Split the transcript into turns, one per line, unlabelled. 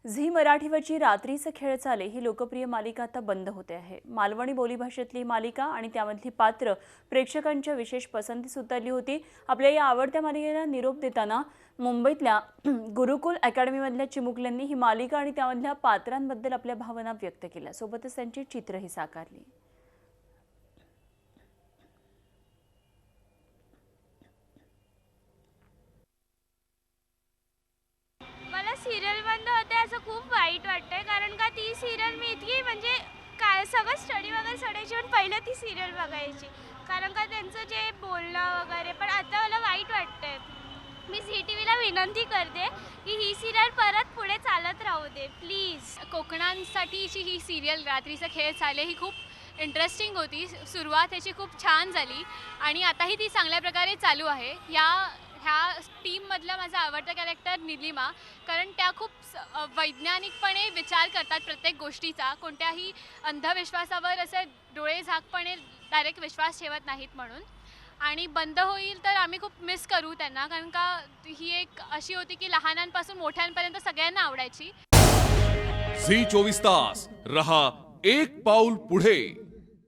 Zee मराठीवरची रात्रीचे खेळ चाले ही लोकप्रिय मालिका आता बंद होते आहे। मालवणी बोलीभाषेतली मालिका आणि त्यामधली पात्र प्रेक्षकांच्या विशेष पसंतीस उतरली होती। आपल्या या आवडत्या मालिकेला निरोप देताना मुंबईतल्या गुरुकुल अकॅडमीमधल्या चिमुकल्यांनी ही मालिका आणि त्यामधल्या पात्रांबद्दल आपल्या भावना व्यक्त केल्या, सोबतच त्यांची चित्रही साकारली।
मला सीरियल बंद होते असं खूप वाईट वाटतंय, कारण का ती सीरियल मी इतकी म्हणजे काय सगळं स्टडी वगैरे सोडायची पण पहिलं ती सीरियल बघायची, कारण का त्यांचं जे बोलणं वगैरे। पण आता मला वाईट वाटतंय। मी झी टीव्हीला विनंती करते की ही सीरियल परत पुढे चालत राहू दे प्लीज।
कोकणांसाठीची ही सीरियल रात्रीचा खेळ चाले ही खूप इंटरेस्टिंग होती। सुरुवात ह्याची खूप छान झाली आणि आताही ती चांगल्या प्रकारे चालू आहे। ह्या टीममधला माझा आवडता कॅरेक्टर निलिमा, कारण त्या खूप वैज्ञानिकपणे विचार करतात प्रत्येक गोष्टीचा, कोणत्याही अंधविश्वासावर असे डोळे झाकपणे डायरेक्ट विश्वास ठेवत नाहीत म्हणून। आणि बंद होईल तर आम्ही खूप मिस करू त्यांना, कारण का ही एक अशी होती की लहानांपासून मोठ्यांपर्यंत सगळ्यांना आवडायची।
झी 24 तास रहा एक पाऊल पुढे।